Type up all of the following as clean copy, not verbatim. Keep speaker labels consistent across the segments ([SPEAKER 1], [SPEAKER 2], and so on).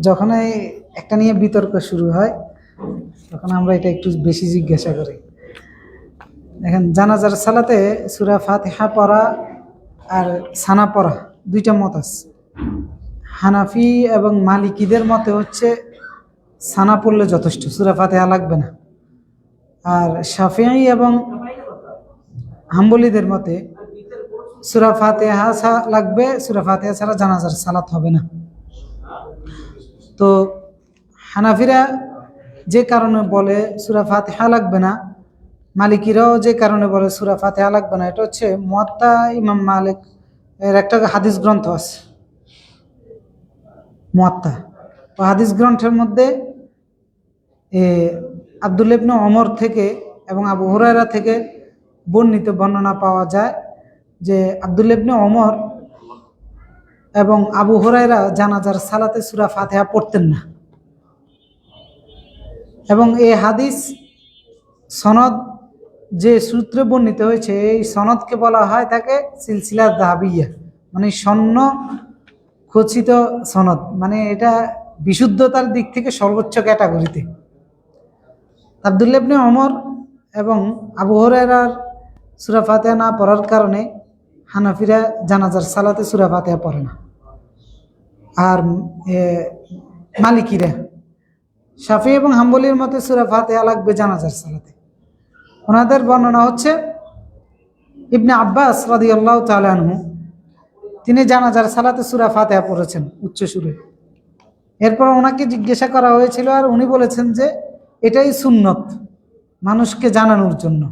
[SPEAKER 1] যখন একটা নিয়ে বিতর্ক শুরু হয় তখন আমরা এটা একটু বেশি জিজ্ঞাসা করি। দেখেন, জানাজার সালাতে সূরা ফাতিহা পড়া আর সানা পড়া দুইটা মত আছে। হানাফি এবং মালিকিদের মতে হচ্ছে সানা পড়লে যথেষ্ট, সূরা ফাতিহা লাগবে না। আর শাফিঈ এবং হাম্বলীদের মতে সূরা ফাতিহা লাগবে, সূরা ফাতিহা ছাড়া জানাজার সালাত হবে না। তো হানাফিরা যে কারণে বলে সূরা ফাতিহা লাগবে না, মালিকিরাও যে কারণে বলে সূরা ফাতিহা লাগবে না, এটা হচ্ছে মুয়াত্তা ইমাম মালিক এর একটা হাদিস গ্রন্থ আছে, মুয়াত্তা। তো হাদিস গ্রন্থের মধ্যে আব্দুল্লাহ ইবনে ওমর থেকে এবং আবু হুরায়রা থেকে বর্ণিত বর্ণনা পাওয়া যায় যে আব্দুল্লাহ ইবনে ওমর এবং আবু হুরায়রা জানাজার সালাতে সূরা ফাতিহা পড়তেন না। এবং এই হাদিস সনদ যে সূত্রে বর্ণিত হয়েছে, এই সনদকে বলা হয় তাকে সিলসিলা যাহাবিয়া, মানে স্বর্ণ খচিত সনদ, মানে এটা বিশুদ্ধতার দিক থেকে সর্বোচ্চ ক্যাটাগরিতে। আব্দুল্লাহ ইবনে ওমর এবং আবু হুরায়রার সূরা ফাতিহা না পড়ার কারণে হানাফিরা জানাজার সালাতে সূরা ফাতিহা পড়ে না। আর মালিকিরা, শাফি এবং হাম্বলীর মতে সূরা ফাতিহা লাগবে জানাজার সালাতে। ওনাদের বর্ণনা হচ্ছে ইবনে আব্বাস রাদিয়াল্লাহু তাআলা আনহু, তিনি জানাজার সালাতে সূরা ফাতিহা পড়েছেন উচ্চ সুরে। এরপর ওনাকে জিজ্ঞাসা করা হয়েছিল আর উনি বলেছেন যে এটাই সুন্নত, মানুষকে জানানোর জন্য।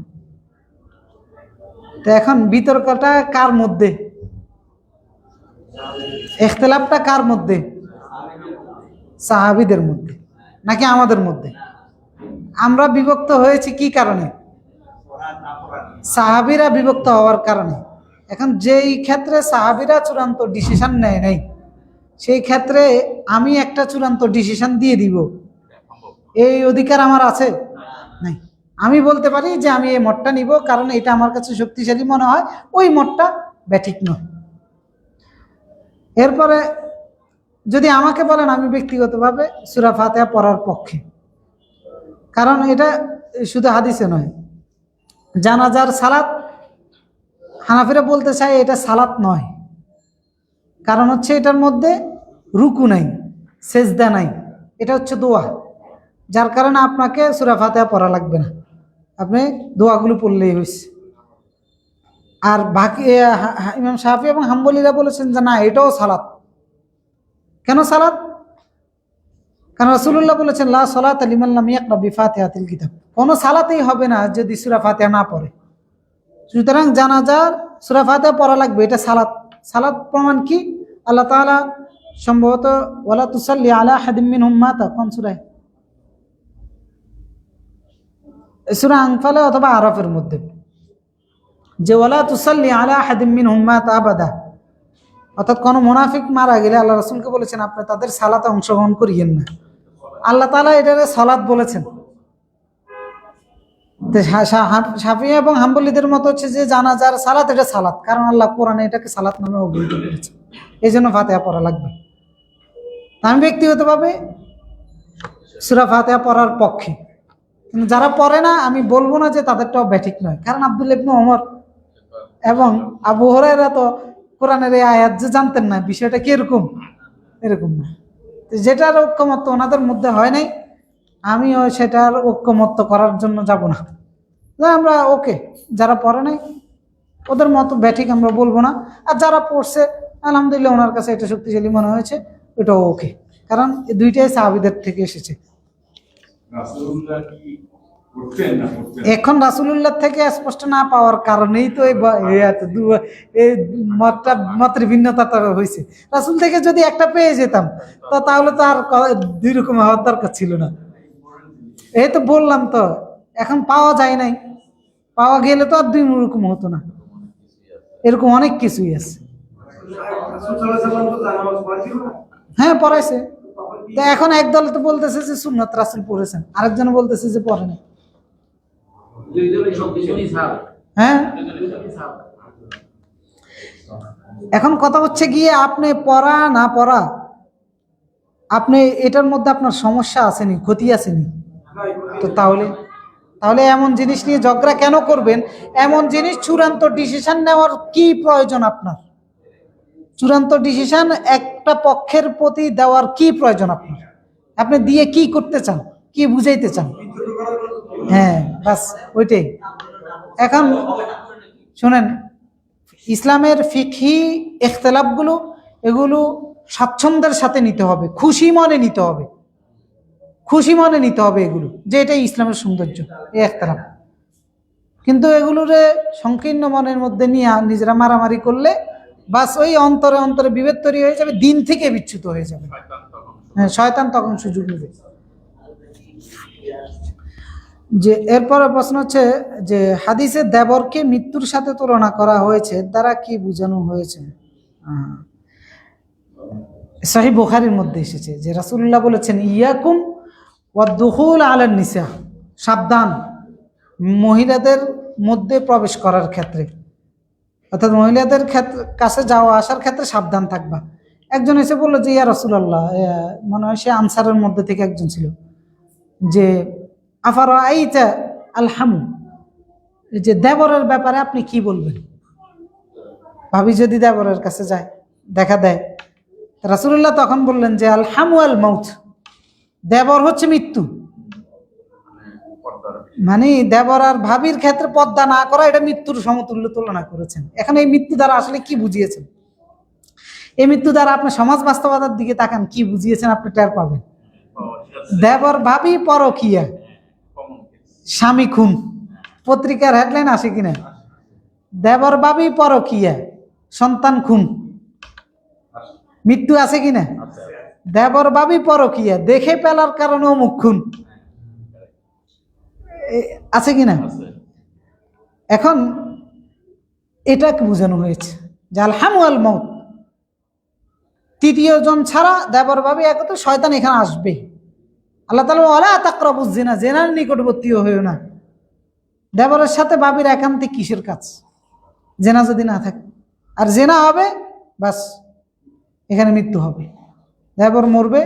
[SPEAKER 1] তো এখন বিতর্কটা কার মধ্যে, ইখতিলাফটা কার মধ্যে? সাহাবীদের মধ্যে নাকি আমাদের মধ্যে? আমরা বিভক্ত হয়েছি কি কারণে? সাহাবীরা বিভক্ত হওয়ার কারণে। এখন যেই ক্ষেত্রে সাহাবীরা চূড়ান্ত ডিসিশন নেয় নাই, সেই ক্ষেত্রে আমি একটা চূড়ান্ত ডিসিশন দিয়ে দিব, এই অধিকার আমার আছে? নাই। আমি বলতে পারি যে আমি এই মতটা নিব কারণ এটা আমার কাছে শক্তিশালী মনে হয়, ওই মতটা ব্যাঠিক নয়। এরপরে যদি আমাকে বলেন, আমি ব্যক্তিগতভাবে সূরা ফাতিহা পড়ার পক্ষে, কারণ এটা শুধু হাদিসে নয়, জানাজার সালাত হানাফিরা বলতে চায় এটা সালাত নয়, কারণ হচ্ছে এটার মধ্যে রুকু নাই, সেজদা নাই, এটা হচ্ছে দোয়া, যার কারণে আপনাকে সূরা ফাতিহা পড়া লাগবে না, আপনি দোয়াগুলো পড়লেই হয়েছে। আর বাকি ইমাম শাফি এবং হাম্বলীরা বলেছেন যে না, এটাও সালাত। কেন সালাত? কারণ রাসূলুল্লাহ বলেছেন লা সালাতা লিমান লাম ইয়াকরা বিফাতিহাতিল কিতাব, কোনো সালাতেই হবে না যদি সূরা ফাতিহা না পড়ে। সুতরাং জানাজার সূরা ফাতিহা পড়া লাগবে, এটা সালাত। সালাত প্রমাণ কি? আল্লাহ তাআলা সম্ভবত ওয়ালা তুসাল্লি আলা আহাদিম মিনহুম মাতা, কোন সূরা? সূরা আনফালে অথবা আরাফের মধ্যে, যে ওয়ালা তুসাল্লি আলা আহাদিম মিনহুম মাতা আবাদা, অর্থাৎ কোন মুনাফিক মারা গেলে আল্লাহ রাসূলকে বলেছেন আপনি তাদের সালাতে অংশগ্রহণ করিয়েন না। আল্লাহ তাআলা এটারে সালাত বলেছেন। শাফি এবং হাম্বলীদের মত হচ্ছে যে জানাজার সালাত এটা সালাত, কারণ আল্লাহ কোরআনে এটাকে সালাত নামে অভিহিত করেছে, এই জন্য ফাতিহা পড়া লাগবে। আমি ব্যক্তিগতভাবে সূরা ফাতিহা পড়ার পক্ষে, কিন্তু যারা পড়ে না আমি বলবো না যে তাদেরটাও ব্যাঠিক নয়, কারণ আব্দুল্লাহ ইবনে ওমর এবং আবু হুরায়রা তো কোরআনের এই আয়াত যে জানতেন না, বিষয়টা কি এরকম? এরকম না। যেটার ঐক্যমত্য ওনাদের মধ্যে হয় নাই, আমিও সেটার ঐক্যমত্য করার জন্য যাব না। আমরা ওকে, যারা পড়ে নাই ওদের মতো ব্যাঠিক আমরা বলবো না, আর যারা পড়ছে আলহামদুলিল্লাহ ওনার কাছে এটা শক্তিশালী মনে হয়েছে, এটাও ওকে, কারণ এই দুইটাই সাহাবীদের থেকে এসেছে। এখন রাসূলুল্লাহ থেকে স্পষ্ট না পাওয়ার কারণেই তো এই মতের ভিন্নতা হয়েছে। রাসূল থেকে যদি একটা পেয়ে যেতাম তাহলে তো আর দুই রকম হওয়ার দরকার ছিল না। এই তো বললাম তো, এখন পাওয়া যায় নাই, পাওয়া গেলে তো আর দুই রকম হতো না। এরকম অনেক কিছুই আছে। হ্যাঁ, পড়াইছে। তো এখন একদল তো বলতেছে যে সুন্নাত রাসূল পড়েছেন, আরেকজন বলতেছে যে পড়েন। হ্যাঁ, এখন কথা হচ্ছে গিয়ে আপনি পড়া না পড়া আপনি এটার মধ্যে আপনার সমস্যা আসেনি, ক্ষতি আসেনি, তো তাহলে তাহলে এমন জিনিস নিয়ে ঝগড়া কেন করবেন? এমন জিনিস চূড়ান্ত ডিসিশন নেওয়ার কি প্রয়োজন আপনার? চূড়ান্ত ডিসিশন একটা পক্ষের প্রতি দেওয়ার কি প্রয়োজন আপনার? আপনি দিয়ে কি করতে চান, কি বুঝাইতে চান? হ্যাঁ, বাস ওইটাই। এখন শোনেন, ইসলামের ফিকহি ইখতিলাফগুলো এগুলো স্বাচ্ছন্দ্যের সাথে নিতে হবে, খুশি মনে নিতে হবে, খুশি মনে নিতে হবে এগুলো, যে এটাই ইসলামের সৌন্দর্য, এই ইখতিলাফ। কিন্তু এগুলোরে সংকীর্ণ মনের মধ্যে নিয়ে নিজেরা মারামারি করলে বাস ওই অন্তরে অন্তরে বিভেদ তৈরি হয়ে যাবে, দিন থেকে বিচ্যুত হয়ে যাবে। হ্যাঁ, শয়তান তখন সুযোগ নেবে। যে এরপরে প্রশ্ন হচ্ছে যে হাদিসে দেবরকে মৃত্যুর সাথে তুলনা করা হয়েছে, দ্বারা কি বোঝানো হয়েছে? সহিহ বুখারীর মধ্যে এসেছে যে রাসূলুল্লাহ বলেছেন, ইয়াকুম ওয়াদ-দুখুল আলান নিসা, সাবধান মহিলাদের মধ্যে প্রবেশ করার ক্ষেত্রে, অর্থাৎ মহিলাদের কাছে যাওয়া আসার ক্ষেত্রে সাবধান থাকবা। একজন এসে বললো যে ইয়া রাসূলুল্লাহ, মনে হয় সে আনসারের মধ্যে থেকে একজন ছিল, যে আফারাআইতা আলহামু, যে দেবরের ব্যাপারে আপনি কি বলবেন? ভাবি যদি দেবরের কাছে যায়, দেখা দেয়, রাসূলুল্লাহ তখন বললেন যে আল হামু আল মাউত, দেবর হচ্ছে মৃত্যু। মানে দেবর আর ভাবির ক্ষেত্রে পর্দা না করা, এটা মৃত্যুর সমতুল্য তুলনা করেছেন। এখন এই মৃত্যু দ্বারা আসলে কি বুঝিয়েছেন? এই মৃত্যু দ্বারা আপনি সমাজ বাস্তবতার দিকে তাকান, কি বুঝিয়েছেন আপনি টের পাবেন। দেবর ভাবি পরকীয়া, স্বামী খুন, পত্রিকার হেডলাইন আসে কিনা? দেবর ভাবি পরকীয়া, সন্তান খুন, মৃত্যু আছে কিনা? দেবর ভাবি পরকীয়া, দেখে ফেলার কারণে অমুক খুন, আছে কিনা? এখন এটাকে বোঝানো হয়েছে যে আল হামু আল মাউত, তৃতীয় জন ছাড়া দেবর ভাবি একত্র, শয়তান এখানে আসবে। আল্লাহ তাআলা ওয়ালা তাকরাবুজ জিনা, জেনার নিকটবর্তী হইও না। দেবরের সাথে ভাবির একান্তে কিসের কাজ? জেনা যদি না থাকে, আর জেনা হবে, বাস এখানে মৃত্যু হবে, দেবর মরবে,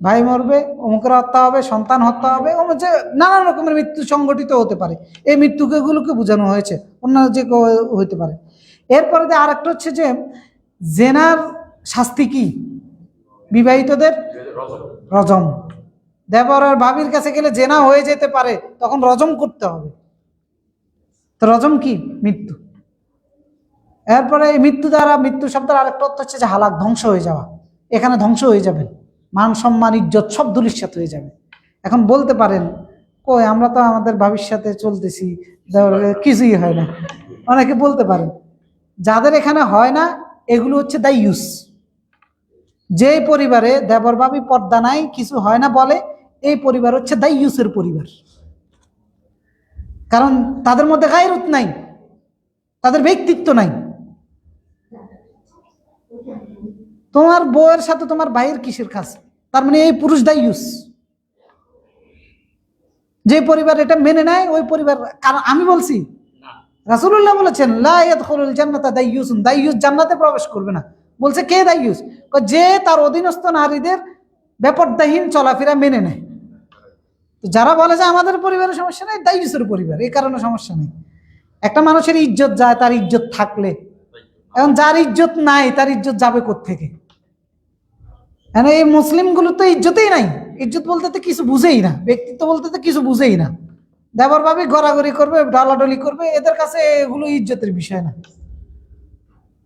[SPEAKER 1] ভাই মরবে, অমুকের হত্যা হবে, সন্তান হত্যা হবে, যে নানান রকমের মৃত্যু সংগঠিত হতে পারে। এই মৃত্যুগুলোকে বোঝানো হয়েছে, অন্য যে হইতে পারে। এরপরে যে আরেকটা হচ্ছে যে জেনার শাস্তি কি? বিবাহিতদের রজম। দেবর আর ভাবির কাছে গেলে জেনা হয়ে যেতে পারে, তখন রজম করতে হবে। তো রজম কি? মৃত্যু। এরপরে এই মৃত্যু দ্বারা, মৃত্যু শব্দের আরেকটা অর্থ হচ্ছে যে হালাক, ধ্বংস হয়ে যাওয়া। এখানে ধ্বংস হয়ে যাবেন, মান সম্মান ইজ্জত সব ধূলিসাৎ হয়ে যাবে। এখন বলতে পারেন, কই আমরা তো আমাদের ভাবির সাথে চলতেছি, কিছুই হয় না। অনেকে বলতে পারেন, যাদের এখানে হয় না এগুলো হচ্ছে দাইয়ুস। যে পরিবারে দেবর ভাবি পর্দা নাই, কিছু হয় না বলে, এই পরিবার হচ্ছে দাইয়ুসের পরিবার। কারণ তাদের মধ্যে গায়রত নাই, তাদের ব্যক্তিত্ব নাই। তোমার বউয়ের সাথে তোমার ভাইয়ের কিসের কাজ? তার মানে এই পুরুষ দাইয়ুস। যে পরিবার এটা মেনে নেয় ওই পরিবার, কারণ আমি বলছি, রাসূলুল্লাহ বলেছেন লা ইয়াদখুলুল জান্নাতা দাইয়ুসুন, দাইয়ুস জান্নাতে প্রবেশ করবে না। বলছে কে দাইয়ুস? যে তার অধীনস্থ নারীদের বেপরদাহীন চলাফেরা মেনে নেয়। তো যারা বলে যে আমাদের পরিবারের সমস্যা নেই, দাইয়ুসের পরিবার, এই কারণে সমস্যা নেই। একটা মানুষের ইজ্জত যায় তার ইজ্জত থাকলে, এখন যার ইজ্জত নাই তার ইজ্জত যাবে কোত্থেকে? এই মুসলিমগুলো তো ইজ্জতেই নাই, ইজ্জত বলতে তো কিছু বুঝেই না, ব্যক্তিত্ব বলতে তো কিছু বুঝেই না। দেবর ভাবি গড়াগড়ি করবে, ডালাডলি করবে, এদের কাছে এগুলো ইজ্জতের বিষয় না।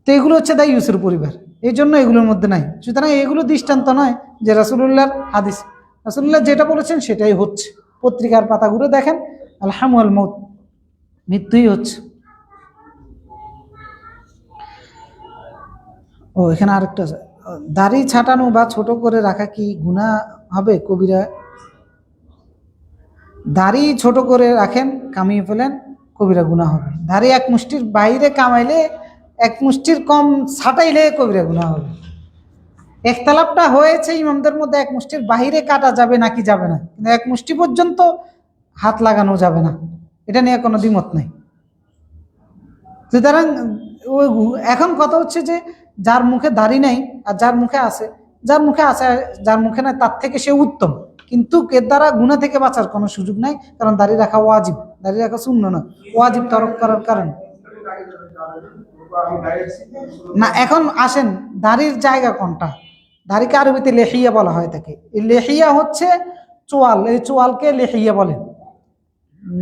[SPEAKER 1] তো এগুলো হচ্ছে দাইয়ুসের পরিবার, এই জন্য এগুলোর মধ্যে নাই। সুতরাং এগুলো দৃষ্টান্ত নয় যে রাসূলুল্লাহর হাদিস। রাসূলুল্লাহ যেটা বলেছেন সেটাই হচ্ছে। পত্রিকার পাতা ঘুরে দেখেন, আল হামু আল মাউত, মৃত্যুই হচ্ছে। ও এখানে আরেকটা আছে, দাড়ি ছাটানো বা ছোট করে রাখা কি গুনাহ হবে কবিরা? দাড়ি ছোট করে রাখেন, কামিয়ে ফেলেন, কবিরা গুনাহ হবে। দাড়ি এক মুষ্টির বাইরে কামাইলে, এক মুষ্টির কম ছাটাইলে কবিরা গুনাহ হবে। ইখতিলাফটা হয়েছে ইমামদের মধ্যে, এক মুষ্টির বাহিরে কাটা যাবে নাকি যাবে না, কিন্তু এক মুষ্টি পর্যন্ত হাত লাগানো যাবে না, এটা নিয়ে কোনো দ্বিমত নাই। সুতরাং এখন কথা হচ্ছে যে যার মুখে দাড়ি নেই আর যার মুখে আছে, যার মুখে আছে, যার মুখে নাই তার থেকে সে উত্তম, কিন্তু এর দ্বারা গুনাহ থেকে বাঁচার কোনো সুযোগ নাই, কারণ দাড়ি রাখা ওয়াজিব, দাড়ি রাখা সুন্নাহ না, ওয়াজিব তরক করার কারণে। না এখন আসেন, দাড়ির জায়গা কোনটা? দাড়িকে আরবিতে লেহিয়া বলা হয় থাকে। এই লেহিয়া হচ্ছে চোয়াল, এই চোয়ালকে লেহিয়া বলে।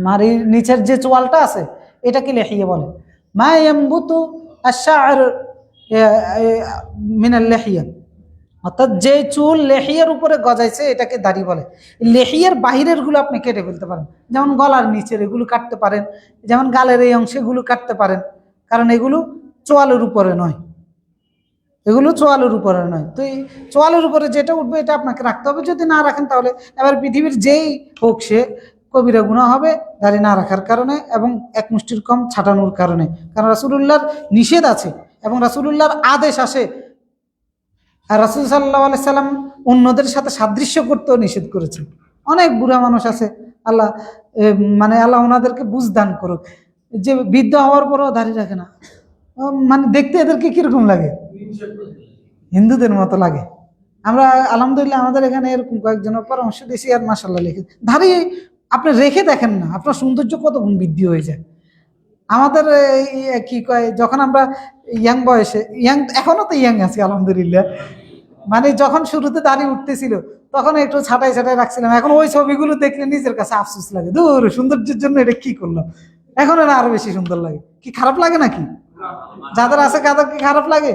[SPEAKER 1] নারীর নিচের যে চোয়ালটা আছে এটাকে লেহিয়া বলে। মা ইয়ামবুতু আশ-শা'r মিনাল লেহিয়া, অর্থাৎ যে চুল লেহিয়ার উপরে গজাইছে এটাকে দাড়ি বলে। লেহিয়ার বাহিরের গুলো আপনি কেটে ফেলতে পারেন, যেমন গলার নিচের এগুলো কাটতে পারেন, যেমন গালের এই অংশগুলো কাটতে পারেন, কারণ এগুলো চোয়ালের উপরে নয়, এগুলো চোয়ালের উপরে নয়। তো এই চোয়ালের উপরে যেটা উঠবে এটা আপনাকে রাখতে হবে, যদি না রাখেন তাহলে এবার পৃথিবীর যেই হোক সে কবিরা গুনাহ হবে দাড়ি না রাখার কারণে এবং এক মুষ্টির কম ছাটানোর কারণে। কারণ রাসূলুল্লাহর নিষেধ আছে এবং রাসূলুল্লাহর আদেশ আসে, আর রাসূল সাল্লাল্লাহু আলাইহি সাল্লাম অন্যদের সাথে সাদৃশ্য করতেও নিষেধ করেছেন। অনেক বুড়া মানুষ আছে, আল্লাহ মানে আল্লাহ ওনাদেরকে বুঝ দান করুক, যে বৃদ্ধ হওয়ার পরও দাড়ি রাখে না, মানে দেখতে এদেরকে কিরকম লাগে, হিন্দুদের মতো লাগে। আমরা আলহামদুলিল্লাহ আমাদের এখানে এরকম কয়েকজনের পরামর্শ দিয়েছি, আর মাশাআল্লাহ লিখে দাড়ি আপনি রেখে দেখেন না, আপনার সৌন্দর্য কত গুণ বৃদ্ধি হয়ে যায়। আমাদের কি কয়, যখন আমরা ইয়াং বয়সে, ইয়াং এখনো তো ইয়াং আছি আলহামদুলিল্লাহ, মানে যখন শুরুতে দাড়ি উঠতেছিল তখন একটু ছাটাই ছাটাই রাখছিলাম, এখন ওই ছবিগুলো দেখলে নিজের কাছে আফসোস লাগে, দূর সৌন্দর্যের জন্য এটা কি করলাম, এখন এটা আরো বেশি সুন্দর লাগে। কি খারাপ লাগে নাকি? যাদের আছে তাদের কি খারাপ লাগে?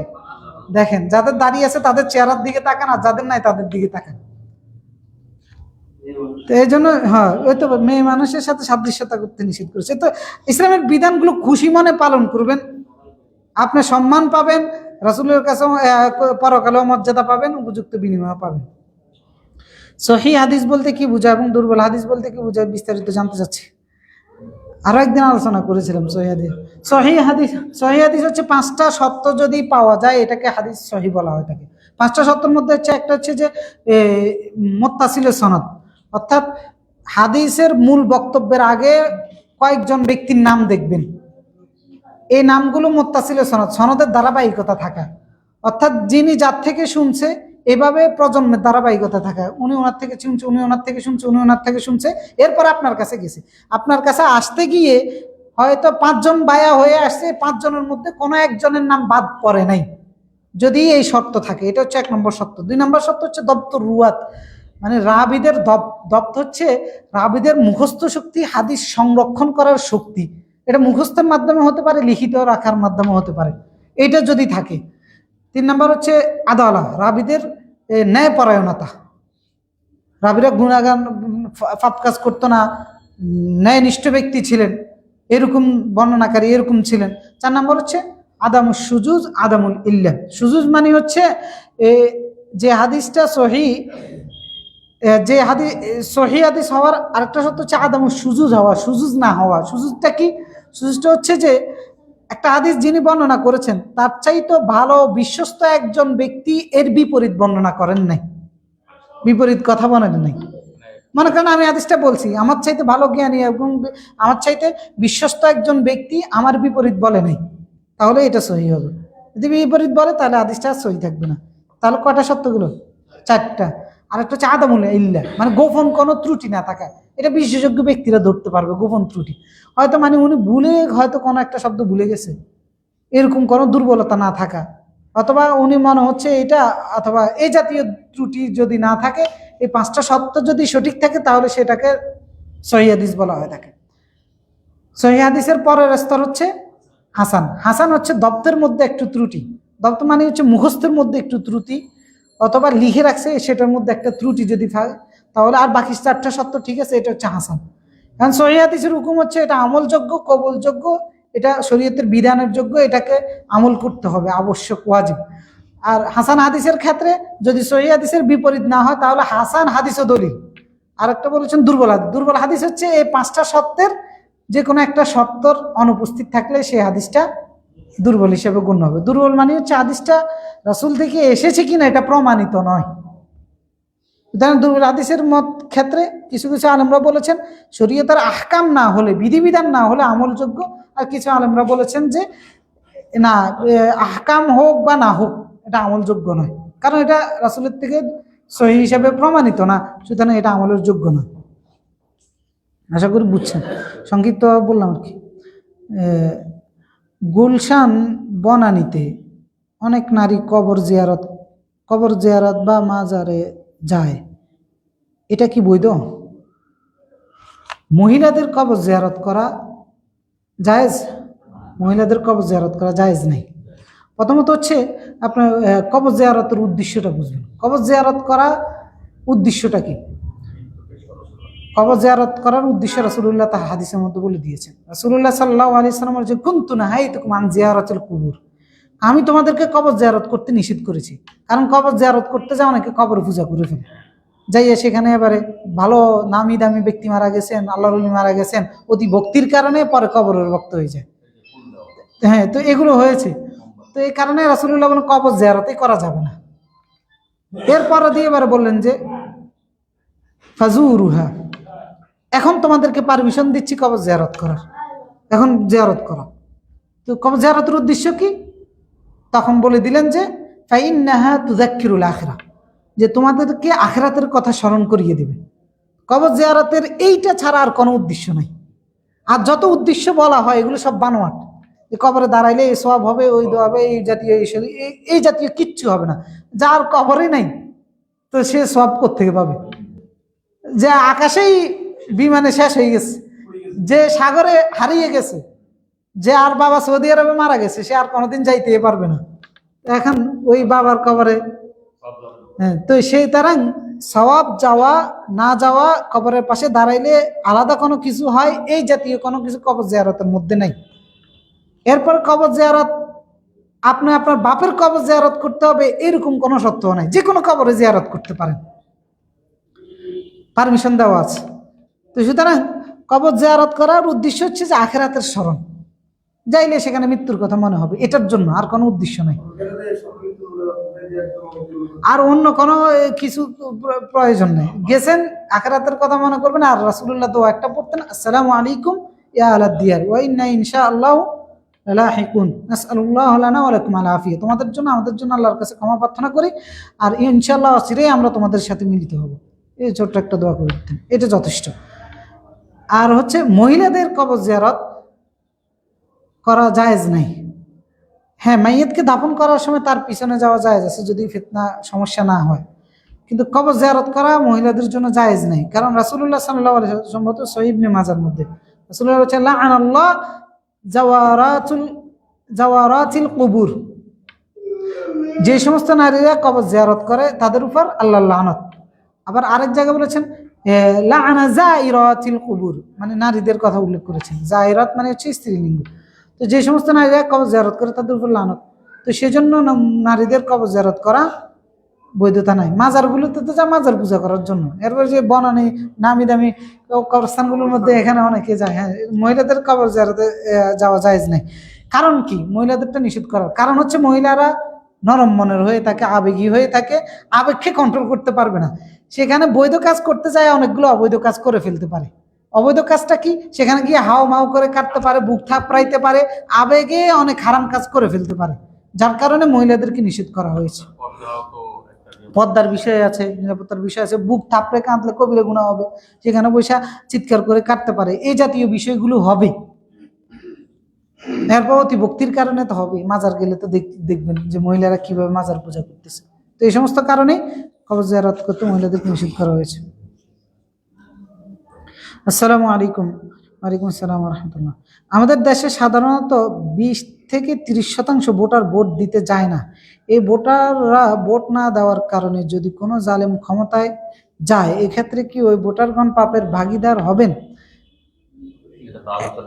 [SPEAKER 1] দেখেন, যাদের দাঁড়িয়ে আছে তাদের চেহারার দিকে তাকান, আর যাদের নাই তাদের দিকে তাকান। তো এই জন্য হ্যাঁ, ওই তো মেয়ে মানুষের সাথে সাদৃশ্যতা করতে নিষেধ করেছে। তো ইসলামের বিধানগুলো খুশি মনে পালন করবেন, আপনি সম্মান পাবেন, রাসূলের কাছে পরকালেও মর্যাদা পাবেন, উপযুক্ত বিনিময় পাবেন। সহিহ হাদিস বলতে কি বোঝায় এবং দুর্বল হাদিস বলতে কি বোঝায় বিস্তারিত জানতে চাচ্ছি। আরো একদিন আলোচনা করেছিলাম সহিহ হাদিস। সহিহ হাদিস হচ্ছে 5টা সত্য যদি পাওয়া যায় এটাকে হাদিস সহিহ বলা হয় থাকে। 5টা সত্যের মধ্যে হচ্ছে একটা হচ্ছে যে মুত্তাসিল সনদ, অর্থাৎ হাদিসের মূল বক্তব্যের আগে কয়েকজন ব্যক্তির নাম দেখবেন, এই নামগুলো মুত্তাসিল সনদ, সনদের ধারাবাহিকতা থাকা, অর্থাৎ যিনি যার থেকে শুনছে এভাবে প্রজন্মের ধারাবাহিকতা থাকা, উনি ওনার থেকে শুনছে, উনি ওনার থেকে শুনছে, উনি ওনার থেকে শুনছে, এরপর আপনার কাছে গেছে। আপনার কাছে আসতে গিয়ে হয়তো 5 জন বায়া হয়ে আসছে, 5 জনের মধ্যে কোনো একজনের নাম বাদ পড়ে নাই, যদি এই শর্ত থাকে। এটা হচ্ছে 1 নম্বর শর্ত। 2 নম্বর শর্ত হচ্ছে দপ্তর রুয়াত, মানে রাবিদের দপ্ত হচ্ছে রাবিদের মুখস্থ শক্তি, হাদিস সংরক্ষণ করার শক্তি। এটা মুখস্থের মাধ্যমে হতে পারে, লিখিত রাখার মাধ্যমে হতে পারে, এটা যদি থাকে। 3 নম্বর হচ্ছে আদালা, রাবিদের ন্যায়পরায়ণতা, রাবিরা গুণাগান ফাপ কাজ করতো না, ন্যায়নিষ্ঠ ব্যক্তি ছিলেন, এরকম বর্ণনাকারী এরকম ছিলেন। 4 নম্বর হচ্ছে আদামুল সুজুজ আদামুল ইল্লাহ। সুজুজ মানে হচ্ছে যে হাদিসটা সহি, যে হাদিস সহি হাদিস হওয়ার আরেকটা শর্ত হচ্ছে আদামুল সুজুজ হওয়া, সুজুজ না হওয়া। সুজুজটা কি? সুজুজটা হচ্ছে যে একটা হাদিস যিনি বর্ণনা করেছেন তার চাইতে ভালো বিশ্বস্ত একজন ব্যক্তি এর বিপরীত বর্ণনা করেন নাই, বিপরীত কথা বলেন নাই। মনে করেন আমি হাদিসটা বলছি, আমার চাইতে ভালো জ্ঞানী এবং আমার চাইতে বিশ্বস্ত একজন ব্যক্তি আমার বিপরীত বলে নাই, তাহলে এটা সহি হবে। যদি বিপরীত বলে তাহলে হাদিসটা সহি থাকবে না। তাহলে কয়টা সত্যগুলো? 4টা। আর একটা হচ্ছে আদামুল ইল্লাহ, মানে গোপন কোনো ত্রুটি না থাকা। এটা বিশেষজ্ঞ ব্যক্তিরা ধরতে পারবে গোপন ত্রুটি, হয়তো মানে উনি ভুলে হয়তো কোনো একটা শব্দ ভুলে গেছে, এরকম কোনো দুর্বলতা না থাকা, অথবা উনি মনে হচ্ছে এটা, অথবা এই জাতীয় ত্রুটি যদি না থাকে, এই 5টা সত্য যদি সঠিক থাকে তাহলে সেটাকে সহিহ হাদিস বলা হয় থাকে। সহিহ হাদিসের পরের স্তর হচ্ছে হাসান। হাসান হচ্ছে দপ্তের মধ্যে একটু ত্রুটি, দপ্ত মানে হচ্ছে মুখস্থের মধ্যে একটু ত্রুটি, অথবা লিখে রাখছে সেটার মধ্যে একটা ত্রুটি যদি থাকে, তাহলে আর বাকি 4টা সত্য ঠিক আছে, এটা হচ্ছে হাসান। কারণ সহিহ হাদিসের হুকুম হচ্ছে এটা আমলযোগ্য, কবুলযোগ্য, এটা শরীয়তের বিধানের যোগ্য, এটাকে আমল করতে হবে, আবশ্যক, ওয়াজিব। আর হাসান হাদিসের ক্ষেত্রে যদি সহিহ হাদিসের বিপরীত না হয় তাহলে হাসান হাদিসও দলিল। আর একটা বলেছেন দুর্বল হাদিস। দুর্বল হাদিস হচ্ছে এই 5টা সত্যের যে কোনো একটা সত্যর অনুপস্থিত থাকলে সেই হাদিসটা দুর্বল হিসেবে গণ্য হবে। দুর্বল মানে হচ্ছে হাদিসটা রাসূল থেকে এসেছে কিনা এটা প্রমাণিত নয়। উদাহরণ, দুর্বল হাদিসের মত ক্ষেত্রে কিছু কিছু আলেমরা বলেছেন শরীয়তের আহকাম না হলে, বিধিবিধান না হলে আমলযোগ্য, আর কিছু আলেমরা বলেছেন যে না, আহকাম হোক বা না হোক এটা আমলযোগ্য নয়। কারণ এটা রাসূলের থেকে সহিহ হিসাবে প্রমাণিত না, সুতরাং এটা আমলের যোগ্য না। আশা করি বুঝছেন, সংক্ষিপ্ত বললাম আর কি। গুলশান বনানীতে অনেক নারী কবর জিয়ারত বা মাজারে যায়, এটা কি বৈধ? মহিলাদের কবর জিয়ারত করা জায়েজ? মহিলাদের কবর জিয়ারত করা জায়েজ নেই। প্রথমত হচ্ছে আপনার কবর জিয়ারতের উদ্দেশ্যটা বুঝবেন। কবর জিয়ারত করা উদ্দেশ্যটা কি? কবর জিয়ারত করার উদ্দেশ্য রাসূলুল্লাহ তা হাদিসের মধ্যে বলে দিয়েছেন। রাসূলুল্লাহ সাল্লাল্লাহু আলাইহি ওয়াসাল্লাম বলেছেন, কুনতু নাহাইতুকুম আন জিয়ারাতিল কুবুর, আমি তোমাদেরকে কবর জিয়ারত করতে নিষেধ করেছি। কারণ কবর জিয়ারত করতে যায় অনেকে কবর পূজা করে ফেলে, যাইয়া সেখানে এবারে ভালো নামি দামি ব্যক্তি মারা গেছেন, আল্লাহর ওলি মারা গেছেন, অতি ভক্তির কারণে পরে কবরের ভক্ত হয়ে যায়। হ্যাঁ, তো এগুলো হয়েছে। তো এই কারণে রাসূলুল্লাহ বলেন কবর জিয়ারতই করা যাবে না। এরপরে দিয়ে এবারে বললেন যে ফাজুরুহা, এখন তোমাদেরকে পারমিশন দিচ্ছি কবর জিয়ারত করার, এখন জিয়ারত করো। তো কবর জিয়ারতের উদ্দেশ্য কি? তখন বলে দিলেন যে ফাইন্নাহা তুযাক্কিরুল আখিরা, যে তোমাদেরকে আখিরাতের কথা স্মরণ করিয়ে দেবে। কবর জিয়ারতের এইটা ছাড়া আর কোনো উদ্দেশ্য নাই। আর যত উদ্দেশ্য বলা হয় এগুলো সব বানোয়াট। এই কবরে দাঁড়াইলে এই সওয়াব হবে, ওই দোয়া হবে, এই জাতীয় কিচ্ছু হবে না। যার কবরে নাই তো সে সওয়াব কোত্থেকে পাবে? যে আকাশেই বিমানে শেষ হয়ে গেছে, যে সাগরে হারিয়ে গেছে, যে আর বাবা সৌদি আরবে মারা গেছে, সে আর কোনোদিন যাইতে পারবে না। এখন ওই বাবার কবরে, হ্যাঁ, তো সেই তারাং সওয়াব যাওয়া না যাওয়া, কবরের পাশে দাঁড়াইলে আলাদা কোনো কিছু হয়, এই জাতীয় কোনো কিছু কবর জিয়ারতের মধ্যে নাই। এরপর কবর জিয়ারত আপনি আপনার বাপের কবর জিয়ারত করতে হবে এরকম কোনো শর্ত নাই, যে কোনো কবরে জিয়ারত করতে পারেন, পারমিশন দেওয়া আছে। তো সুতরাং কবর জিয়ারত করার উদ্দেশ্য হচ্ছে যে আখিরাতের স্মরণ, যাইলে সেখানে মৃত্যুর কথা মনে হবে, এটার জন্য, আর কোনো উদ্দেশ্য নাই। আর অন্য কোনো কিছু প্রয়োজন নেই। গেছেন আখিরাতের কথা মনে করবেন। আর রাসূলুল্লাহ তো একটা পড়তেন, আসসালামু আলাইকুম ইয়া আহলাদ দিয়ার ওয়া ইন্না ইনশাআল্লাহু লাহিকুন নাসআলুল্লাহ লানা ওয়া লাকুম আল আফিয়া, তোমাদের জন্য আমাদের জন্য আল্লাহর কাছে ক্ষমা প্রার্থনা করি, আর ইনশাআল্লাহ চিরেই আমরা তোমাদের সাথে মিলিত হব। এই ছোট্ট একটা দোয়া করে দিতেন, এটা যথেষ্ট। আর হচ্ছে মহিলাদের কবর জিয়ারত করা জায়েজ নাই। হ্যাঁ, মাইয়াতকে দাফন করার সময় তার পিছনে যাওয়া জায়েজ আছে যদি ফিতনা সমস্যা না হয়, কিন্তু কবর জিয়ারত করা মহিলাদের জন্য জায়েজ নাই। কারণ রাসূলুল্লাহ সাল্লাল্লাহু আলাইহি ওয়াসাল্লাম সম্ভবত সহিহ ইবনে মাজার মধ্যে রাসূলুল্লাহ বলেছেন, লাআনাল্লাহ জাওয়ারাতিল কুবুর, যে সমস্ত নারীরা কবর জিয়ারত করে তাদের উপর আল্লাহর লানত। আবার আরেক জায়গায় বলেছেন লাআনা যায়রাতিল কুবুর, মানে নারীদের কথা উল্লেখ করেছেন। যায়রাত মানে হচ্ছে স্ত্রীলিঙ্গ। তো যে সমস্ত নারীরা কবর জিয়ারত করে তাদের উপর লানত। তো সেজন্য নারীদের কবর জিয়ারত করা বৈধতা নাই। মাজারগুলোতে তো যা মাজার পূজা করার জন্য, এরপর যে বনানী নামি দামি কবরস্থানগুলোর মধ্যে এখানে অনেকে যায়। হ্যাঁ, মহিলাদের কবর জিয়ারতে যাওয়া জায়েজ নাই। কারণ কি মহিলাদেরটা নিষেধ করার? কারণ হচ্ছে মহিলারা নরম মনের হয়ে থাকে, আবেগী হয়ে থাকে, আবেগকে কন্ট্রোল করতে পারবে না। সেখানে বৈধ কাজ করতে যায় অনেকগুলো অবৈধ কাজ করে ফেলতে পারে। অবৈধ কাজটা কি? সেখানে গিয়ে হাও মাও করে কাটতে পারে, বুক থাপড়াইতে পারে, আবেগে অনেক হারাম কাজ করে ফেলতে পারে, যার কারণে মহিলাদেরকে নিষেধ করা হয়েছে। পর্দার বিষয় আছে, নিরাপত্তার বিষয় আছে। বুক থাপড়ে কাঁদলে কবিরা গুনাহ হবে, সেখানে বৈশা চিৎকার করে কাটতে পারে, এই জাতীয় বিষয়গুলো হবে। এরপর অতি ভক্তির কারণে তো হবে। মাজার গেলে তো দেখবেন যে মহিলারা কিভাবে মাজার পূজা করতেছে। তো এই সমস্ত কারণে কবর জিয়ারত করতে মহিলাদেরকে নিষেধ করা হয়েছে। আসসালামু আলাইকুম। ওয়ালাইকুম আসসালাম রহমতুল্লাহ। আমাদের দেশে সাধারণত 20 থেকে 30% ভোটার ভোট দিতে যায় না। এই ভোটাররা ভোট না দেওয়ার কারণে যদি কোনো জালেম ক্ষমতায় যায়, এক্ষেত্রে কি ওই ভোটারগণ পাপের ভাগীদার হবেন?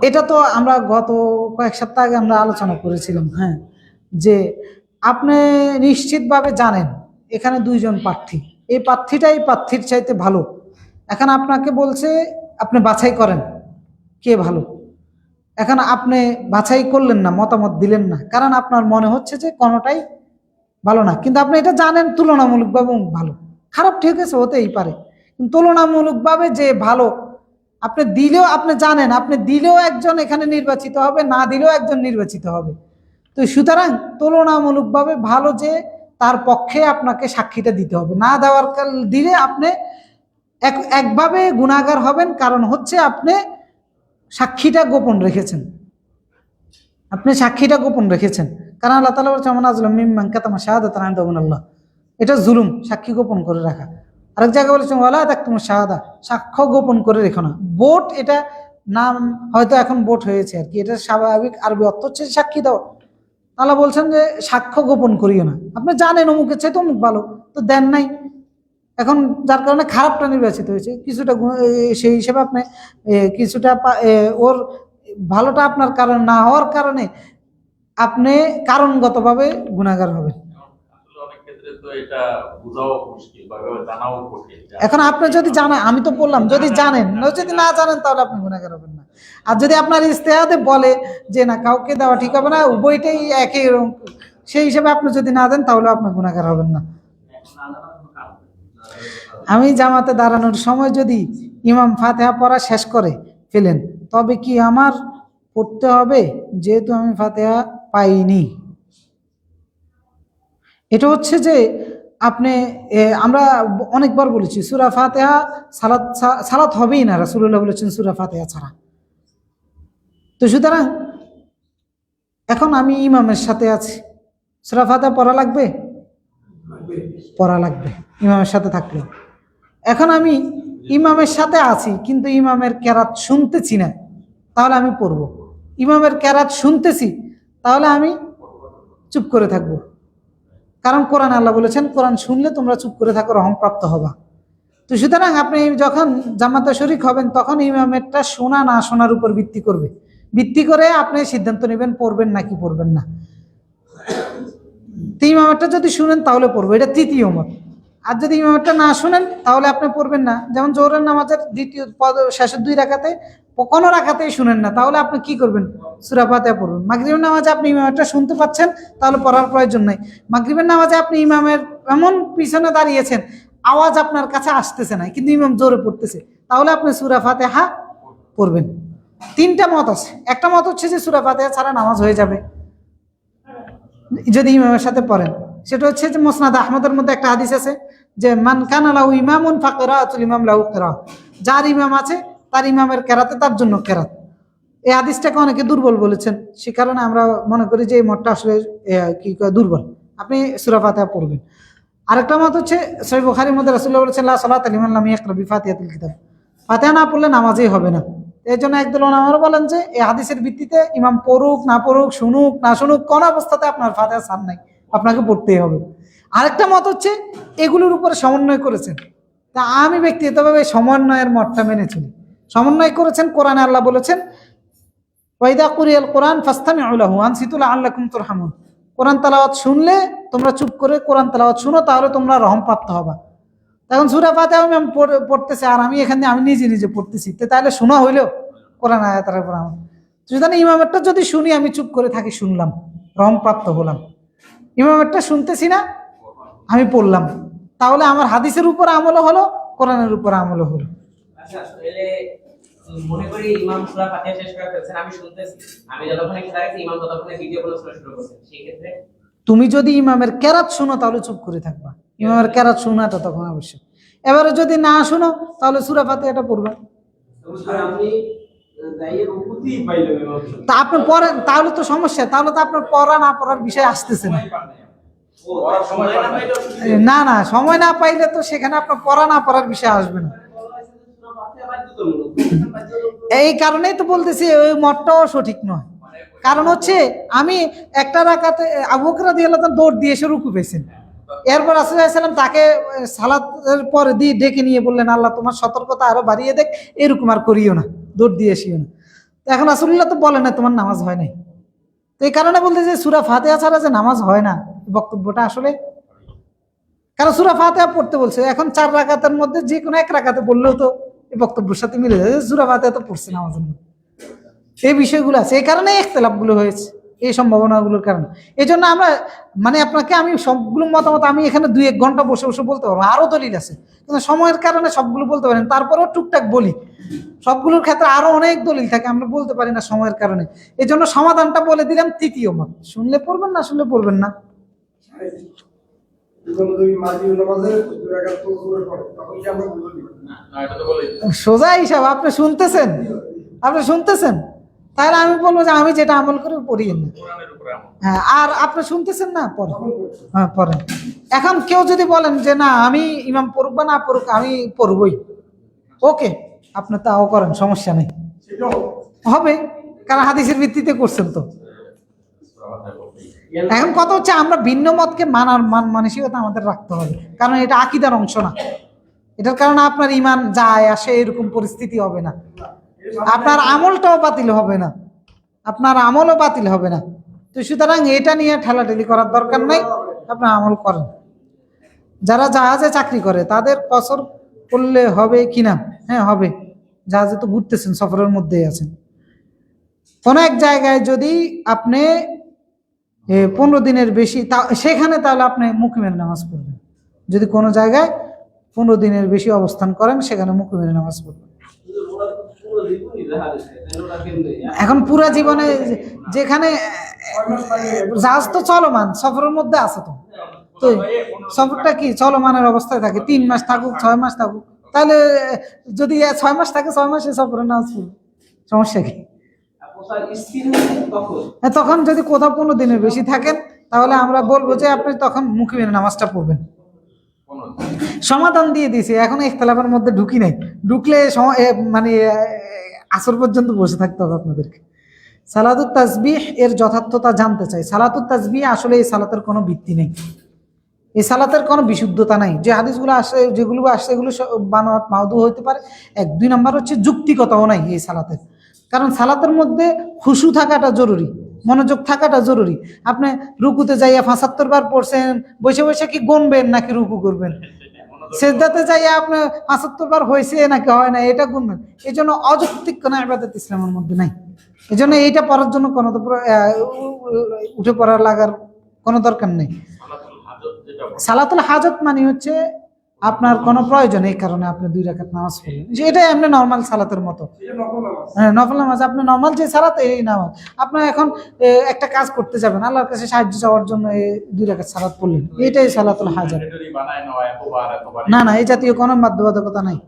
[SPEAKER 1] এটা তো আমরা গত কয়েক সপ্তাহ আগে আমরা আলোচনা করেছিলাম। হ্যাঁ, যে আপনি নিশ্চিতভাবে জানেন এখানে 2 জন প্রার্থী, এই প্রার্থীটাই প্রার্থীর চাইতে ভালো। এখন আপনাকে বলছে আপনি বাছাই করেন কে ভালো। এখন আপনি বাছাই করলেন না, মতামত দিলেন না, কারণ আপনার মনে হচ্ছে যে কোনোটাই ভালো না, কিন্তু আপনি এটা জানেন তুলনামূলকভাবে ভালো। খারাপ ঠিক আছে, হতেই পারে, কিন্তু তুলনামূলকভাবে যে ভালো আপনি দিলেও, আপনি জানেন আপনি দিলেও একজন এখানে নির্বাচিত হবে, না দিলেও একজন নির্বাচিত হবে। তো সুতরাং তুলনামূলকভাবে ভালো যে তার পক্ষে আপনাকে সাক্ষীটা দিতে হবে। না দেওয়ার দিলে আপনি একভাবে গুনাহগার হবেন, কারণ হচ্ছে আপনি সাক্ষীটা গোপন রেখেছেন। আপনি সাক্ষীটা গোপন রেখেছেন, কারণ আল্লাহ তাআলা বলেছেন মান আযলামু মিম্মান কাতামা শাহাদাতান ইনদা মিনাল্লাহ। এটা জুলুম, সাক্ষী গোপন করে রাখা। আরেক জায়গায় বলেছেন ওয়ালা তাকতুমু শাহাদা, সাক্ষ্য গোপন করে রেখো না। বোট, এটা নাম হয়তো এখন বোট হয়েছে আর কি, এটা স্বাভাবিক আরবি অর্থ হচ্ছে সাক্ষী দাও। আল্লাহ বলছেন যে সাক্ষ্য গোপন করিও না। আপনি জানেন অমুকের চাইতে অমুক ভালো, তো দেন নাই, এখন যার কারণে খারাপটা নির্বাচিত হয়েছে কিছুটা, সেই হিসেবে আপনি কিছুটা ওর ভালোটা আপনার কারণ না হওয়ার কারণে আপনি কারণগতভাবে গুনাহগার হবেন। এখন আপনি যদি জানেন, আমি তো বললাম যদি জানেন, যদি না জানেন তাহলে আপনি গুনাহগার হবেন না। আর যদি আপনার ইজতিহাদে বলে যে না কাউকে দেওয়া ঠিক হবে না, উভয়টাই একই রকম, সেই হিসেবে আপনি যদি না দেন তাহলে আপনি গুনাহগার হবেন না। আমি জামাতে দাঁড়ানোর সময় যদি ইমাম ফাতিহা পড়া শেষ করে ফেলেন, তবে কি আমার পড়তে হবে, যেহেতু আমি ফাতিহা পাইনি? এটা হচ্ছে যে আপনি আমরা অনেকবার বলেছি সূরা ফাতিহা সালাত হবেই না, রাসূলুল্লাহ বলেছেন সূরা ফাতিহা ছাড়া। তো সুতরাং এখন আমি ইমামের সাথে আছি, সূরা ফাতিহা পড়া লাগবে? পড়া লাগবে ইমামের সাথে থাকলে। এখন আমি ইমামের সাথে আছি কিন্তু ইমামের কেরাত শুনতেছি না, তাহলে আমি পড়ব। ইমামের কেরাত শুনতেছি, তাহলে আমি চুপ করে থাকবো, কারণ কোরআন আল্লাহ বলেছেন কোরআন শুনলে তোমরা চুপ করে থাকো, রহমপ্রাপ্ত হবা। তো সুতরাং আপনি যখন জামাতে শরীক হবেন তখন ইমামেরটা শোনা না শোনার উপর ভিত্তি করে আপনি সিদ্ধান্ত নেবেন পড়বেন নাকি পড়বেন না। তো ইমামেরটা যদি শুনেন তাহলে পড়বো, এটা তৃতীয় মত। আর যদি ইমামেরটা না শুনেন তাহলে আপনি পড়বেন না। যেমন জোহরের নামাজের দ্বিতীয় শেষের 2 রাকাতে কোনো রাকাতেই শুনেন না, তাহলে আপনি কি করবেন? সূরা ফাতিহা পড়বেন। মাগরিবের নামাজে আপনি ইমামেরটা শুনতে পাচ্ছেন, তাহলে পড়ার প্রয়োজন নাই। মাগরিবের নামাজে আপনি ইমামের এমন পিছনে দাঁড়িয়েছেন, আওয়াজ আপনার কাছে আসতেছে না, কিন্তু ইমাম জোরে পড়তেছে, তাহলে আপনি সূরা ফাতিহা পড়বেন। 3টা মত আছে। একটা মত হচ্ছে যে সূরা ফাতিহা ছাড়া নামাজ হয়ে যাবে যদি ইমামের সাথে পড়েন। সেটা হচ্ছে যে মুসনাদ আহমদের মধ্যে একটা হাদিস আছে যে মান কানা লাহু ইমামুন ফাকিরাতুল ইমাম লাহু কিরাত, যার ইমাম আছে তার ইমামের কেরাতে তার জন্য কেরাত। এই হাদিসটাকে অনেকে দুর্বল বলেছেন, সে কারণে আমরা মনে করি যে এই মতটা আসলে দুর্বল। আপনি সূরা ফাতিহা পড়বেন। আরেকটা মত হচ্ছে সহিহ বুখারীর মধ্যে রাসূলুল্লাহ বলেছেন লা সালাতা লিমান লাম ইয়াকরা বিফাতিহাতিল কিতাব, ফাতিহা না পড়লে নামাজই হবে না। এই জন্য একদল ওলামারা বলেন যে এই হাদিসের ভিত্তিতে ইমাম পড়ুক না পড়ুক, শুনুক না শুনুক, কোন অবস্থাতে আপনার ফাতিহা ছাড় নাই, আপনাকে পড়তেই হবে। আরেকটা মত হচ্ছে এগুলোর উপরে সমন্বয় করেছেন। তা আমি ব্যক্তিগতভাবে সমন্বয়ের মতটা মেনে চলি। সমন্বয় করেছেন, কোরআনে আল্লাহ বলেছেন ওয়াইদা কুরিয়াল কোরআন ফাসতামিউ লাহু আনসিতু লাআল্লাকুম তুরহামুন, কোরআন তেলাওয়াত শুনলে তোমরা চুপ করে কোরআন তেলাওয়াত শুনো, তাহলে তোমরা রহমপ্রাপ্ত হবা। তখন সূরা ফাতিহা আমি পড়তেছি আর আমি এখানে আমি নিজে পড়তেছি, তাহলে শোনা হইলেও কোরআন আয়াতের উপর আমার যদি ইমামেরটা যদি শুনি আমি চুপ করে থাকি, শুনলাম, রহমপ্রাপ্ত হলাম। ইমামেরটা শুনতেছি না, আমি পড়লাম, তাহলে আমার হাদিসের উপর আমলও হলো, কোরআনের উপর আমলও হলো।
[SPEAKER 2] মনে করি ইমাম সূরা ফাতিহা শেষ করে ফেলছেন, আমি শুনতেছি, আমি যতক্ষণ এখানে দাঁড়াইছি ইমাম ততক্ষণে দ্বিতীয় কোনো সূরা শুরু করছেন, সেই ক্ষেত্রে
[SPEAKER 1] তুমি যদি ইমামের কেরাত শুনো তাহলে চুপ করে থাকবা, ইমামের কেরাত শোনাটা তখন আবশ্যক। এবারে যদি না শুনো তাহলে সূরা ফাতিহাটা পড়বা। তা আপনি পড়েন, তাহলে তো সমস্যা, তাহলে তো আপনার পড়া না পড়ার বিষয় আসতেছে না। না সময় না পাইলে তো সেখানে আপনার পড়া না পড়ার বিষয় আসবে না। এই কারণেই তো বলতেছি ওই মতটাও সঠিক নয়। কারণ হচ্ছে আমি একটা রাকাতে আবু বকর রাদিয়াল্লাহু তাআলা দৌড় দিয়ে এসে রুকু পেয়েছেন, এরপর রাসূলুল্লাহ সাল্লাল্লাহু আলাইহি ওয়াসাল্লাম তাকে সালাতের পরে দিয়ে ডেকে নিয়ে বললেন আল্লাহ তোমার সতর্কতা আরো বাড়িয়ে দেখ, এরকম আর করিও না, দৌড় দিয়ে এসিও না। তো এখন রাসূলুল্লাহ তো বলে না তোমার নামাজ হয় নাই। তো এই কারণে বলতে যে সূরা ফাতিহা ছাড়া যে নামাজ হয় না, বক্তব্যটা আসলে, কারণ সূরা ফাতিহা পড়তে বলছে, এখন 4 রাকাতের মধ্যে যে কোনো এক রাকাতে বললেও তো এই বক্তব্যের সাথে মিলে যায়, সূরা ফাতিহা তো পড়ছে নামাজের মধ্যে। এই বিষয়গুলো আছে, এই কারণে ইখতিলাফগুলো হয়েছে, এই সম্ভাবনাগুলোর কারণে। এই জন্য আমরা আপনাকে আমি সবগুলো মতামত আমি এখানে 2-1 ঘন্টা বসে বলতে পারবো, আরো দলিল আছে, কিন্তু সময়ের কারণে সবগুলো বলতে পারেন, তারপরেও টুকটাক বলি। সবগুলোর ক্ষেত্রে আরো অনেক দলিল থাকে, আমরা বলতে পারি না সময়ের কারণে। এই জন্য সমাধানটা বলে দিলাম তৃতীয় মত, শুনলে পড়বেন না শুনলে পড়বেন না। সোজা হিসাব আপনি শুনতেছেন, তাহলে আমি বলবো যে আমি যেটা আমল করে পড়ি না। হ্যাঁ, আর আপনি শুনতেছেন না, পড়েন। হ্যাঁ পড়েন। এখন কেউ যদি বলেন যে না আমি ইমাম পড়ুক বা না পড়ুক আমি পড়বই, ওকে, আপনি তাও করেন, সমস্যা নেই, হবে, কারণ হাদিসের ভিত্তিতে করছেন তো। এখন কথা হচ্ছে আমরা ভিন্ন মতকে মানার মানসিকতা আমাদের রাখতে হবে, কারণ এটা আকীদার অংশ না। এটার কারণে আপনার ইমান যায় আসে এরকম পরিস্থিতি হবে না, আপনার আমলটাও বাতিল হবে না, আপনার আমলও বাতিল হবে না। তো সুতরাং এটা নিয়ে ঠেলাঠেলি করার দরকার নাই, আপনি আমল করেন। যারা জাহাজে চাকরি করে তাদের কসর করলে হবে কিনা? হ্যাঁ হবে, জাহাজে তো ঘুরতেছেন, সফরের মধ্যেই আছেন। কোন এক জায়গায় যদি আপনি 15 দিনের বেশি সেখানে, তাহলে আপনি মুকিমের নামাজ পড়বেন। যদি কোনো জায়গায় 15 দিনের বেশি অবস্থান করেন সেখানে মুকিমের নামাজ পড়বেন। এখন পুরা জীবনে যেখানে জাহাজ তো চলমান, সফরের মধ্যে আছে, তো সফরটা কি চলমানের অবস্থায় থাকে, 3 মাস থাকুক 6 মাস থাকুক, তাহলে যদি 6 মাস থাকে 6 মাসে সফরের নামাজ পড়বে, সমস্যা কি? তখন যদি কোথাও 15 দিনের বেশি থাকেন তাহলে আমরা বলবো যে আপনি তখন মুকিমের নামাজটা পড়বেন। সমাধান দিয়ে দিয়েছি, এখন ইখতিলাফের মধ্যে ঢুকি নাই, ঢুকলে মানে আসর পর্যন্ত বসে থাকতে হবে আপনাদেরকে। সালাতুত তাসবিহ এর যথার্থতা জানতে চাই। সালাতুত তাসবিহ আসলে এই সালাতের কোনো ভিত্তি নেই, এই সালাতের কোনো বিশুদ্ধতা নাই। যে হাদিসগুলো আসে, যেগুলো আসে এগুলো বানোয়াট মাউদু হইতে পারে। 1-2 নম্বর হচ্ছে যুক্তিগতও নাই এই সালাতের, কারণ সালাতের মধ্যে খুশু থাকাটা জরুরি, মনোযোগ থাকাটা জরুরি। আপনি রুকুতে যাইয়া 75 বার পড়ছেন, বসে বসে কি গুনবেন নাকি রুকু করবেন? সেজদাতে যাইয়া আপনি 75 বার হয়েছে নাকি হয় না এটা গুনবেন। এই জন্য অযৌক্তিক কোনো ইবাদত ইসলামের মধ্যে নাই। এই জন্য এইটা পড়ার জন্য কোনো উঠে পড়া লাগার কোনো দরকার নেই। সালাতুল হাজত মানে হচ্ছে আপনার কোনো প্রয়োজন, এই কারণে আপনি 2 রাকাত নামাজ পড়লেন, এটা এমনি নর্মাল সালাতের মতো। হ্যাঁ নফল নামাজ, আপনি নর্মাল যে সালাত এই নামাজ। আপনি এখন একটা কাজ করতে যাবেন, আল্লাহর কাছে সাহায্য চাওয়ার জন্য 2 রাকাত সালাত পড়লেন, এটাই সালাতুল হাজত। না না, এই জাতীয় কোনো বাধ্যবাধকতা নাই।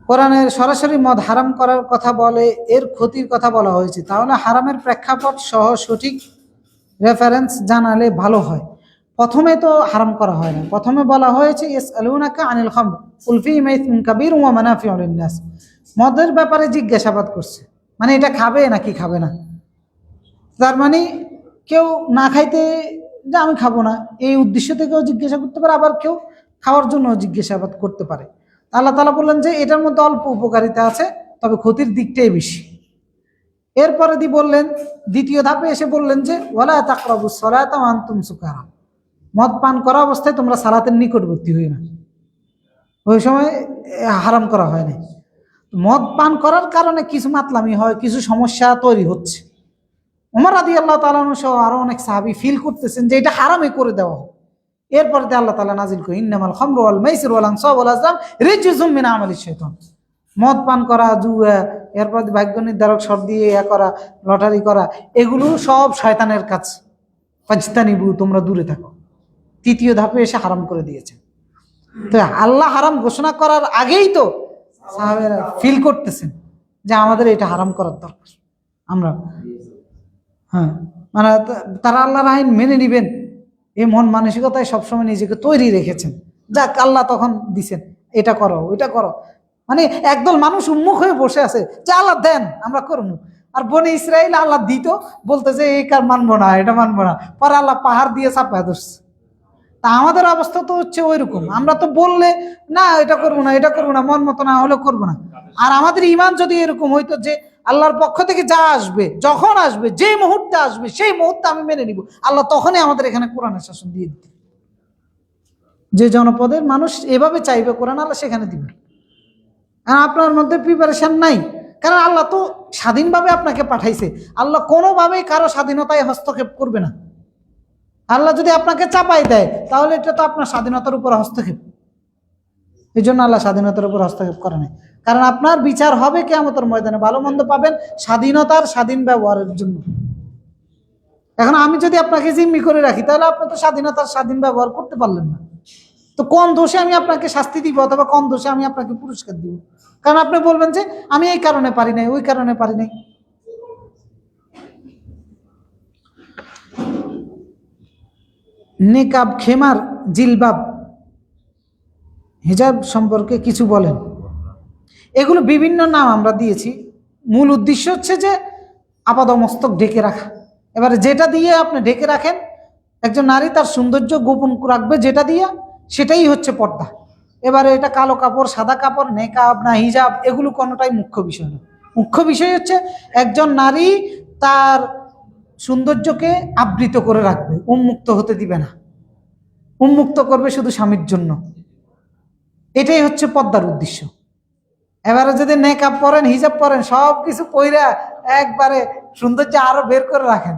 [SPEAKER 1] কোরআনের সরাসরি মদ হারাম করার কথা বলে, এর ক্ষতির কথা বলা হয়েছে, তাহলে হারামের প্রেক্ষাপট সহ সঠিক রেফারেন্স জানালে ভালো হয়। প্রথমে তো হারাম করা হয় না, প্রথমে বলা হয়েছে ইয়াসআলুনাকা আনিল খামর কুল ফীহিমা ইসমুন কাবীরুন ওয়া মানাফিউ লিন-নাস। মদের ব্যাপারে জিজ্ঞাসাবাদ করছে, মানে এটা খাবে নাকি খাবে না। তার মানে কেউ না খাইতে যে আমি খাবো না এই উদ্দেশ্য থেকেও জিজ্ঞাসা করতে পারে, আবার কেউ খাওয়ার জন্য জিজ্ঞাসাবাদ করতে পারে। আল্লাহ তাআলা বললেন যে এটার মধ্যে অল্প উপকারিতা আছে, তবে ক্ষতির দিকটাই বেশি। এরপরে বললেন, দ্বিতীয় ধাপে এসে বললেন যে ওয়ালা তাকরাবুস সালাতা ওয়া আনতুম সুকারা, মদ পান করা অবস্থায় তোমরা সালাতের নিকটবর্তী হই না। ওই সময় হারাম করা হয় না। মদ পান করার কারণে কিছু মাতলামি হয়, কিছু সমস্যা তৈরি হচ্ছে। ওমর রাদিয়াল্লাহু তাআলা সহ আরো অনেক সাহাবী ফিল করতেছেন যে এটা হারামই করে দেওয়া হোক। এরপরে আল্লাহ তাআলা নাজিল করেন ইন্নামাল খামরু ওয়াল মাইসিরু ওয়াল আনসাবু ওয়াল আজলাম রিজসুম মিন আমালিশ শাইতান। মদ পান করা, জুয়া, এরপর ভাগ্য নির্ধারক শর্ত দিয়ে করা, লটারি করা, এগুলো সব শয়তানের কাজ। ফাজতানিবু, তোমরা দূরে থাকো। তৃতীয় ধাপে এসে হারাম করে দিয়েছে। তো আল্লাহ হারাম ঘোষণা করার আগেই তো সাহাবেরা ফিল করতেছেন যে আমাদের এটা হারাম করার দরকার। আমরা মানে তারা আল্লাহর আইন মেনে নিবেন এই মন মানসিকতায় সবসময় নিজেকে তৈরি রেখেছেন। যাক, আল্লাহ তখন দিছেন এটা করো ওইটা করো, মানে একদল মানুষ উন্মুখ হয়ে বসে আছে যে আল্লাহ দেন আমরা করবো। আর বনে ইসরাইল আল্লাহ দিত, বলতেছে এই কার মানবো না, এটা মানবো না, পরে আল্লাহ পাহাড় দিয়ে চাপায় ধরছে। তা আমাদের অবস্থা তো হচ্ছে ওইরকম, আমরা তো বললে না এটা করবো না এটা করবো না, মন মতো না হলে করবো না। আর আমাদের ইমান যদি এরকম হইতো যে আল্লাহর পক্ষ থেকে যা আসবে, যখন আসবে, যে মুহূর্তে আসবে সেই মুহূর্তে আমি মেনে নিব, আল্লাহ তখনই আমাদের এখানে কোরআনের শাসন দিয়ে দিত। যে জনপদের মানুষ এভাবে চাইবে কোরআন, আল্লাহ সেখানে দিবে। আর আপনার মধ্যে প্রিপারেশন নাই, কারণ আল্লাহ তো স্বাধীনভাবে আপনাকে পাঠাইছে। আল্লাহ কোনোভাবেই কারো স্বাধীনতায় হস্তক্ষেপ করবে না। আল্লাহ যদি আপনাকে চাপাই দেয় তাহলে এটা তো আপনার স্বাধীনতার উপর হস্তক্ষেপ। এই জন্য আল্লাহ স্বাধীনতার উপর হস্তক্ষেপ করে না, কারণ আপনার বিচার হবে কিয়ামতের ময়দানে, ভালো মন্দ পাবেন স্বাধীনতার স্বাধীন ব্যবহারের জন্য। এখন আমি যদি আপনাকে জিম্মি করে রাখি তাহলে আপনি তো স্বাধীনতার স্বাধীন ব্যবহার করতে পারলেন না। তো কোন দোষে আমি আপনাকে শাস্তি দিব অথবা কোন দোষে আমি আপনাকে পুরস্কার দিব? কারণ আপনি বলবেন যে আমি এই কারণে পারি নাই, ওই কারণে পারি নাই। নেকাব, খেমার, জিলবাব, হিজাব সম্পর্কে কিছু বলেন। এগুলো বিভিন্ন নাম আমরা দিয়েছি, মূল উদ্দেশ্য হচ্ছে যে আপাদমস্তক ঢেকে রাখা। এবারে যেটা দিয়ে আপনি ঢেকে রাখেন, একজন নারী তার সৌন্দর্য গোপন রাখবে যেটা দিয়ে, সেটাই হচ্ছে পর্দা। এবারে এটা কালো কাপড়, সাদা কাপড়, নেকাব না হিজাব, এগুলো কোনোটাই মুখ্য বিষয় না। মুখ্য বিষয় হচ্ছে একজন নারী তার সৌন্দর্যকে আবৃত করে রাখবে, উন্মুক্ত হতে দিবে না। উন্মুক্ত করবে শুধু স্বামীর জন্য, এটাই হচ্ছে পর্দার উদ্দেশ্য। এবারে যদি নেকাব পরেন, হিজাব পরেন, সব কিছু পইরা একবারে সৌন্দর্য আরো বের করে রাখেন,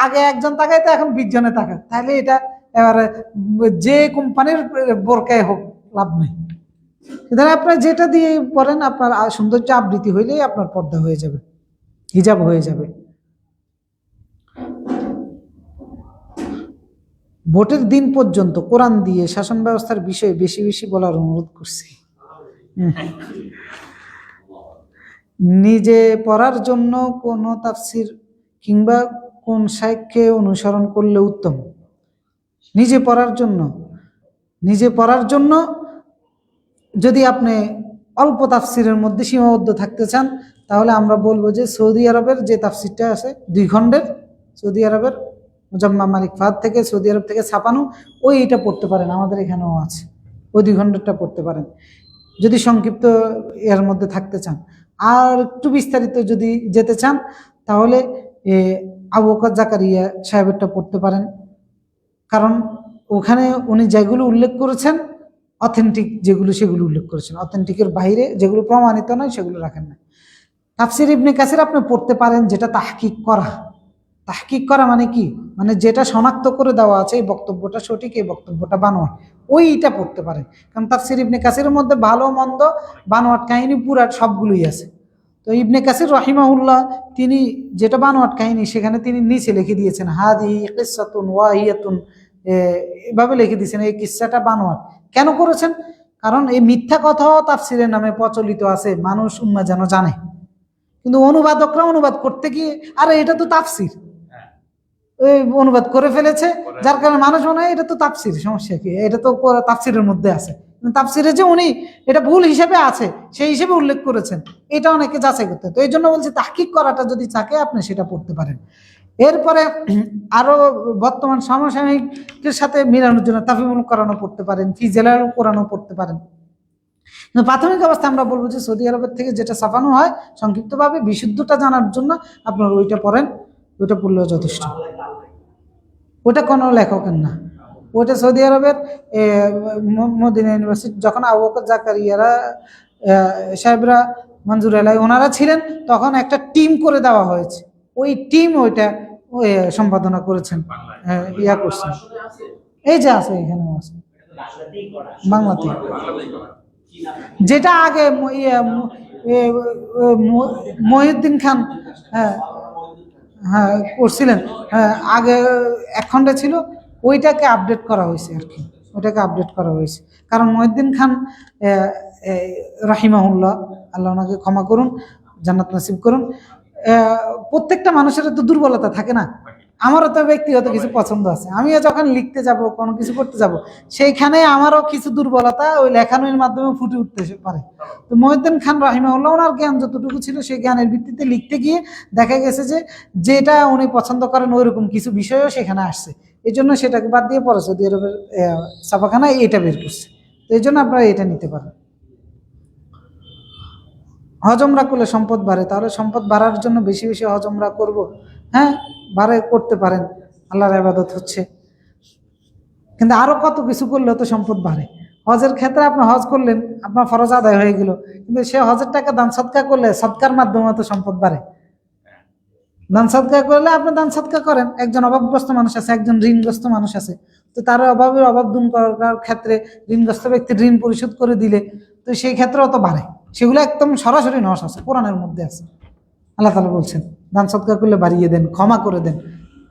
[SPEAKER 1] আগে একজন তাকায় তো এখন 20 জনে তাকায়, তাহলে এটা এবারে যে কোম্পানির বোরকায় হোক লাভ নেই। সুতরাং আপনার যেটা দিয়ে পরেন, আপনার সৌন্দর্য আবৃত্তি হইলেই আপনার পর্দা হয়ে যাবে, হিজাব হয়ে যাবে। ভোটের দিন পর্যন্ত কোরআন দিয়ে শাসন ব্যবস্থার বিষয়ে বেশি বেশি বলার অনুরোধ করছি। নিজে পড়ার জন্য কোন তাফসির কিংবা কোন শাইখকে অনুসরণ করলে উত্তম? নিজে পড়ার জন্য যদি আপনি অল্প তাফসিরের মধ্যে সীমাবদ্ধ থাকতে চান, তাহলে আমরা বলবো যে সৌদি আরবের যে তাফসিরটা আছে 2 খণ্ডের, সৌদি আরবের মুজাম্মা মালিক ফাহাদ থেকে, সৌদি আরব থেকে ছাপানো, এটা পড়তে পারেন, আমাদের এখানেও আছে, ওই 2 খণ্ডেরটা পড়তে পারেন যদি সংক্ষিপ্ত এর মধ্যে থাকতে চান। আর একটু বিস্তারিত যদি যেতে চান, তাহলে আবু বকর জাকারিয়া সাহেবেরটা পড়তে পারেন, কারণ ওখানে উনি যেগুলো উল্লেখ করেছেন অথেন্টিক, যেগুলো সেগুলো উল্লেখ করেছেন, অথেন্টিকের বাইরে যেগুলো প্রমাণিত নয় সেগুলো রাখেন না। তাফসির ইবনে কাসির আপনি পড়তে পারেন, যেটা তাহকিক করা। তাহকিক করা মানে কি? মানে যেটা শনাক্ত করে দেওয়া আছে এই বক্তব্যটা সঠিক, এই বক্তব্যটা বানোয়াট, ওইটা পড়তে পারেন। কারণ তাফসির ইবনে কাসিরের মধ্যে ভালো মন্দ, বানোয়াট কাহিনী পুরা সবগুলোই আছে। তো ইবনে কাসির রাহিমাহুল্লাহ তিনি যেটা বানোয়াট কাহিনী, সেখানে তিনি নিচে লিখে দিয়েছেন হাদিহি কিসসাতুন ওয়াহিয়াতুন, এভাবে লিখে দিয়েছেন এই কিসসাটা বানোয়াট। কেন করেছেন? কারণ এই মিথ্যা কথাও তাফসিরের নামে প্রচলিত আছে, মানুষ উম্মা যেন জানে। কিন্তু অনুবাদকরা অনুবাদ করতে গিয়ে আরে এটা তো তাফসির, অনুবাদ করে ফেলেছে, যার কারণে মানুষ মনে হয় এটা তো তাফসির, সমস্যা কি, এটা তো তাফসিরের মধ্যে আছে। তাফসিরে যে উনি এটা ভুল হিসেবে আছে সেই হিসেবে উল্লেখ করেছেন, এটা অনেকে যাচাই করতে। তো এই জন্য বলছি তাহকিক করাটা যদি থাকে আপনি সেটা পড়তে পারেন। এরপরে আরো বর্তমান সমসাময়িকের সাথে মিলানোর জন্য তাফহিমুল কোরআনও পড়তে পারেন, ফি জালালুল কোরআনও পড়তে পারেন। কিন্তু প্রাথমিক অবস্থা আমরা বলবো যে সৌদি আরবের থেকে যেটা ছাপানো হয় সংক্ষিপ্তভাবে বিশুদ্ধটা জানার জন্য আপনার ওইটা পড়েন, ওইটা পড়লেও যথেষ্ট। ওটা কোনো লেখকের না, ওটা সৌদি আরবের মদিনা ইউনিভার্সিটি যখন আবু বকর জাকারিয়ারা সাহেবরা, মঞ্জুর আলাই ওনারা ছিলেন, তখন একটা টিম করে দেওয়া হয়েছে, ওই টিম ওইটা সম্পাদনা করেছেন, ইয়া করছেন। এই যে আছে, এখানেও আছে বাংলাতে, যেটা আগে মহিউদ্দিন খান হ্যাঁ করছিলেন, আগে 1 খণ্ডে ছিল, ওইটাকে আপডেট করা হয়েছে আর কি, ওইটাকে আপডেট করা হয়েছে। কারণ মহিউদ্দিন খান রাহিমাহুল্লাহ, আল্লাহ ওনাকে ক্ষমা করুন, জান্নাত নসিব করুন, প্রত্যেকটা মানুষের তো দুর্বলতা থাকে না। আমারও তো ব্যক্তিগত কিছু পছন্দ আছে, আমিও যখন লিখতে যাব, কোনো কিছু করতে যাব, সেইখানে আমারও কিছু দুর্বলতা ওই লেখানোর মাধ্যমে ফুটে উঠতে পারে। তো মহিউদ্দিন খান রাহিমাহুল্লাহ ওনার জ্ঞান যতটুকু ছিল সেই জ্ঞানের ভিত্তিতে লিখতে গিয়ে দেখা গেছে যে যেটা উনি পছন্দ করেন ওইরকম কিছু বিষয়ও সেখানে আসছে, এই জন্য সেটাকে বাদ দিয়ে পরে সৌদি আরবের ছাপাখানায় এটা বের করছে। তো এই জন্য আপনারা এটা নিতে পারেন। হজমরা করলে সম্পদ বাড়ে, তাহলে সম্পদ বাড়ার জন্য বেশি বেশি হজমরা করব, হ্যাঁ বাড়ে, করতে পারেন, আল্লাহর ইবাদত হচ্ছে। কিন্তু আরো কত কিছু করলে তো সম্পদ বাড়ে। হজের ক্ষেত্রে আপনি হজ করলেন, আপনার ফরজ আদায় হয়ে গেল, কিন্তু সে হজের টাকা দান সদকা করলে সদকার মাধ্যমে তো সম্পদ বাড়ে। দান সদকা করলে আপনি দান সদকা করেন, একজন অভাবগ্রস্ত মানুষ আছে, একজন ঋণগ্রস্ত মানুষ আছে, তো তার অভাব দূর করার ক্ষেত্রে ঋণগ্রস্ত ব্যক্তির ঋণ পরিশোধ করে দিলে তো সেই ক্ষেত্রেও তো বাড়ে। সেগুলো একদম সরাসরি নস আছে, কোরআনের মধ্যে আছে। আল্লাহ তাআলা বলছেন দান সদকা করলে বাড়িয়ে দেন, ক্ষমা করে দেন,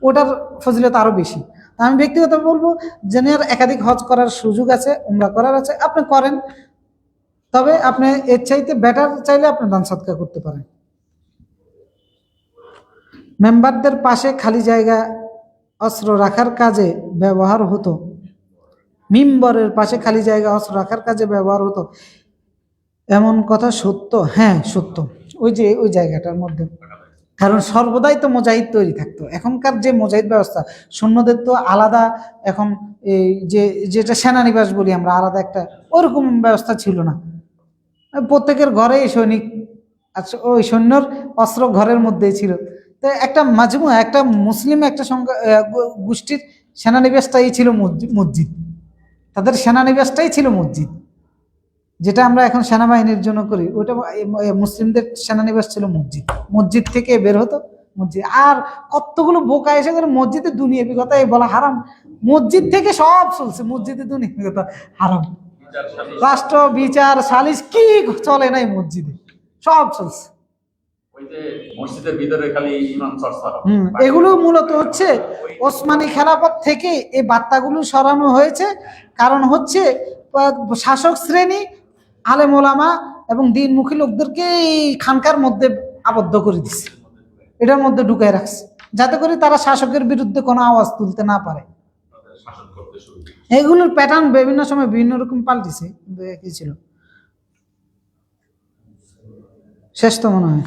[SPEAKER 1] ওটার ফজিলত আরো বেশি। তা আমি ব্যক্তিগত বলবো, যার একাধিক হজ করার সুযোগ আছে, উমরা করার আছে, আপনি করেন। তবে আপনি এর চাইতে বেটার চাইলে আপনি দান সদকা করতে পারেন। মেম্বারদের পাশে খালি জায়গা অস্ত্র রাখার কাজে ব্যবহার হতো। মিম্বরের পাশে খালি জায়গা অস্ত্র রাখার কাজে ব্যবহার হতো, এমন কথা সত্য? হ্যাঁ সত্য, ওই যে ওই জায়গাটার মধ্যে। কারণ সর্বদাই তো মুজাহিদ তৈরি থাকতো। এখনকার যে মুজাহিদ ব্যবস্থা, সৈন্যদের তো আলাদা এখন এই যেটা সেনানিবাস বলি আমরা, আলাদা একটা ওরকম ব্যবস্থা ছিল না। প্রত্যেকের ঘরে সৈনিক, আচ্ছা ওই সৈন্যর অস্ত্র ঘরের মধ্যেই ছিল। তো একটা মাজমু, একটা মুসলিম একটা গোষ্ঠীর সেনানিবাসটাই ছিল মসজিদ। তাদের সেনানিবাসটাই ছিল মসজিদ, যেটা আমরা এখন সেনাবাহিনীর জন্য করি, ওটা মুসলিমদের সেনানিবাস ছিল মসজিদ। মসজিদ থেকে বের হতো মসজিদ। আর কতগুলো বোকা এসে করে মসজিদে দুনিয়াবি কথা এই বলা হারাম। মসজিদ থেকে সব চলছে, মসজিদে দুনিয়াবি কথা হারাম। রাষ্ট্র বিচার সালিশ কি চলে নাই মসজিদে, সব চলছে। এগুলো মূলত হচ্ছে ওসমানী খেলাফত থেকে এই বার্তাগুলো সরানো হয়েছে। কারণ হচ্ছে শাসক শ্রেণী, আলেম ওলামা এবং দিনমুখী লোকদেরকে এই খানকার মধ্যে আবদ্ধ করে দিচ্ছে, এটার মধ্যে ঢুকাই রাখছে, যাতে করে তারা শাসকের বিরুদ্ধে কোনো আওয়াজ তুলতে না পারে। এগুলোর প্যাটার্ন বিভিন্ন সময় বিভিন্ন রকম পাল্টেছে, কিন্তু একই ছিল। শেষ তো মনে হয়।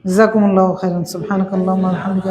[SPEAKER 1] জাযাকুমুল্লাহু খাইরান। সুবহানাকাল্লাহুম্মা ওয়া বিহামদিকা।